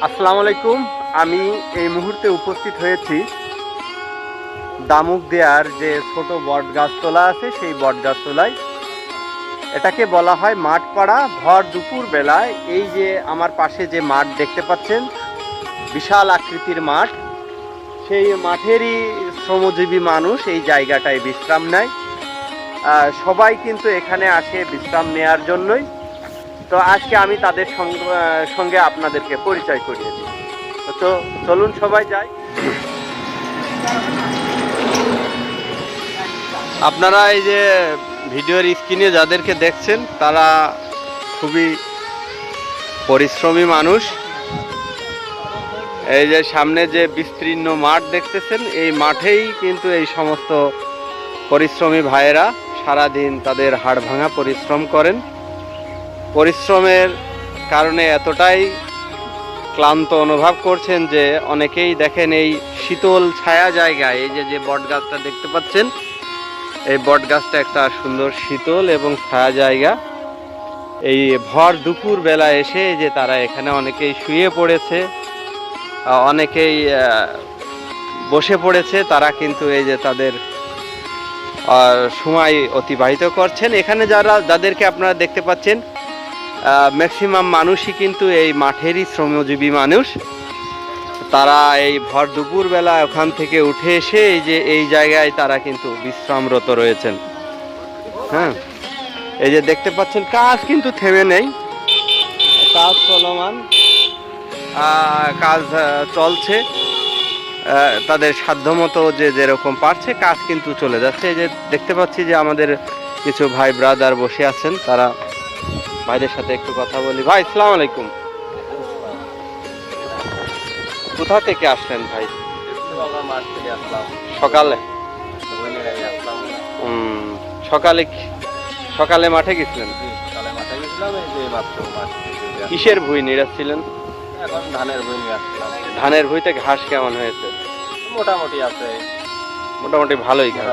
আসসালামু আলাইকুম। আমি এই মুহূর্তে উপস্থিত হয়েছি দামুকদিয়ার যে ছোট বট গাছতলা আছে সেই বট গাছতলায়। এটাকে বলা হয় মাঠপাড়া। ভর দুপুর বেলায় এই যে আমার পাশে যে মাঠ দেখতে পাচ্ছেন, বিশাল আকৃতির মাঠ, সেই মাঠেরই শ্রমজীবী মানুষ এই জায়গাটায় বিশ্রাম নেয়। সবাই কিন্তু এখানে আসে বিশ্রাম নেওয়ার জন্যই। তো আজকে আমি তাদের সঙ্গে আপনাদেরকে পরিচয় করিয়ে দিই। তো চলুন সবাই যাই। আপনারা এই যে ভিডিওর স্ক্রিনে যাদেরকে দেখছেন তারা খুবই পরিশ্রমী মানুষ। এই যে সামনে যে বিস্তীর্ণ মাঠ দেখতেছেন, এই মাঠেই কিন্তু এই সমস্ত পরিশ্রমী ভাইয়েরা সারাদিন তাদের হাড় ভাঙা পরিশ্রম করেন। পরিশ্রমের কারণে এতটাই ক্লান্ত অনুভব করছেন যে অনেকেই দেখেন এই শীতল ছায়া জায়গায়, এই যে বট গাছটা দেখতে পাচ্ছেন, এই বট গাছটা একটা সুন্দর শীতল এবং ছায়া জায়গা। এই ভর দুপুর বেলা এসে যে তারা এখানে অনেকেই শুয়ে পড়েছে, অনেকেই বসে পড়েছে, তারা কিন্তু এই যে তাদের সময় অতিবাহিত করছেন। এখানে যাদেরকে আপনারা দেখতে পাচ্ছেন ম্যাক্সিমাম মানুষই কিন্তু এই মাঠেরই শ্রমজীবী মানুষ। তারা এই ভর দুপুর বেলা ওখান থেকে উঠে এসে এই জায়গায় তারা কিন্তু বিশ্রামরত রয়েছেন। হ্যাঁ, এই যে দেখতে পাচ্ছেন কাজ কিন্তু থেমে নেই, কাজ চলমান, কাজ চলছে। তাদের সাধ্যমতো যেরকম পারছে কাজ কিন্তু চলে যাচ্ছে। এই যে দেখতে পাচ্ছি যে আমাদের কিছু ভাই ব্রাদার বসে আছেন, তারা ভাইদের সাথে একটু কথা বলি। ভাই আসসালামু আলাইকুম। কোথা থেকে আসলেন ভাই? সকালে? সকালে মাঠে গেছিলেন? কিসের ভুঁই নিড়াচ্ছিলেন? ধানের ভুঁইতে ঘাস কেমন হয়েছে? মোটামুটি আছে, মোটামুটি ভালোই ঘাস।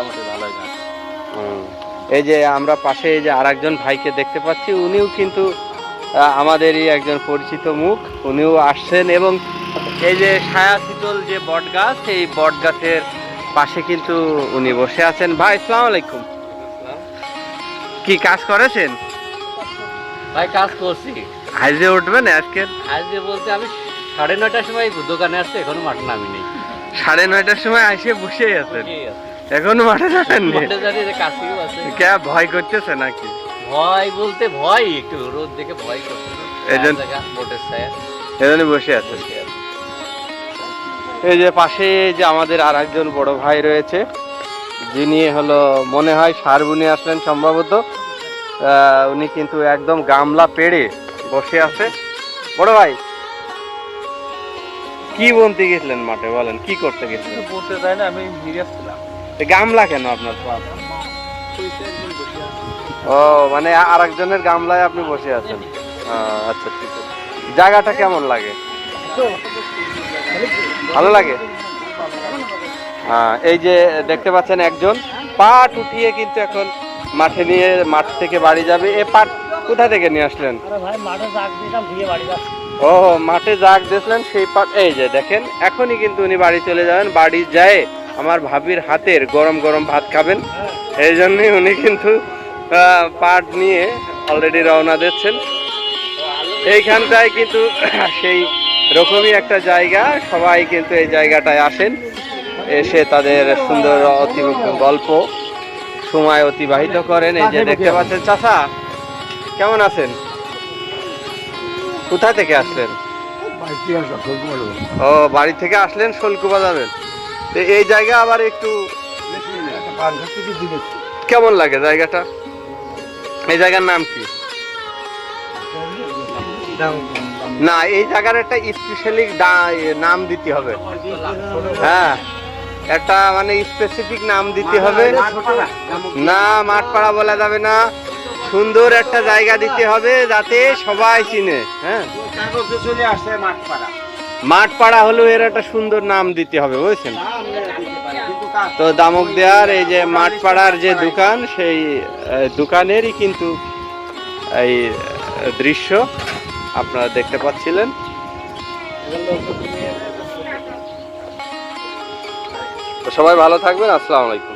এই যে আমরা পাশে এই যে আরেকজন ভাইকে দেখতে পাচ্ছি, উনিও কিন্তু আমাদেরই একজন পরিচিত মুখ। উনিও আসছেন এবং এই যে ছায়া শীতল যে বট গাছ, এই বট গাছের পাশে কিন্তু উনি বসে আছেন। ভাই আসসালামু আলাইকুম। কি কাজ করেছেন ভাই? কাজ করছি। হাইজে উঠবেন আজকে? আজকে বলতে আমি 9:30টার সময় দোকানে আসছে, এখনো মাঠে নামি নেই। 9:30টার সময় এসে বসে আছেন, এখনো মাঠে যাবেননি? কে ভয় করতেছে নাকি? ভয় বলতে ভয়, একটু রোদ দেখে ভয় করতেছে, এজন্য বসে আছে। এই যে পাশে যে আমাদের আর একজন বড় ভাই রয়েছে, যিনি হলো মনে হয় সার বুনে আসলেন সম্ভবত। উনি কিন্তু একদম গামলা পেড়ে বসে আছে। বড় ভাই, কি বুনতে গেছিলেন মাঠে? বলেন, কি করতে গেছিলেন? বলতে চাই না, আমি ভিড়ে আসছিলাম। গামলা কেন আপনার? ও, মানে আর একজনের গামলায় আপনি বসে আছেন। আচ্ছা, ঠিক আছে। জায়গাটা কেমন লাগে? ভালো লাগে। এই যে দেখতে পাচ্ছেন একজন পাট উঠিয়ে কিন্তু এখন মাঠে নিয়ে মাঠ থেকে বাড়ি যাবে। এ পাট কোথা থেকে নিয়ে আসলেন? ও, মাঠে জাগ দিয়েছিলেন সেই পাট। এই যে দেখেন, এখনই কিন্তু উনি বাড়ি চলে যাবেন। বাড়ি যায় আমার ভাবির হাতের গরম গরম ভাত খাবেন, এই জন্যই উনি কিন্তু পাট নিয়ে অলরেডি রওনা দিচ্ছেন। এইখানটায় কিন্তু সেই রকমই একটা জায়গা, সবাই কিন্তু এই জায়গাটায় আসেন, এসে তাদের সুন্দর গল্প সময় অতিবাহিত করেন। এই যে দেখতে পাচ্ছেন। চাচা কেমন আছেন? কোথা থেকে আসলেন? ও, বাড়ি থেকে আসলেন, শোলকুপা যাবেন। এই জায়গা আবার একটু কেমন লাগে জায়গাটা? এই জায়গার নাম কি? না, এই জায়গার একটা স্পেশালি নাম দিতে হবে। হ্যাঁ, একটা মানে স্পেসিফিক নাম দিতে হবে। না, মাঠপাড়া বলা যাবে না, সুন্দর একটা জায়গা দিতে হবে যাতে সবাই চিনে। হ্যাঁ, মাঠপাড়া হলো এর একটা সুন্দর নাম দিতে হবে, বুঝছেন? তো দামুকদিয়ার এই যে মাঠপাড়ার যে দোকান, সেই দোকানেরই কিন্তু এই দৃশ্য আপনারা দেখতে পাচ্ছিলেন। তো সবাই ভালো থাকবেন, আসসালামু আলাইকুম।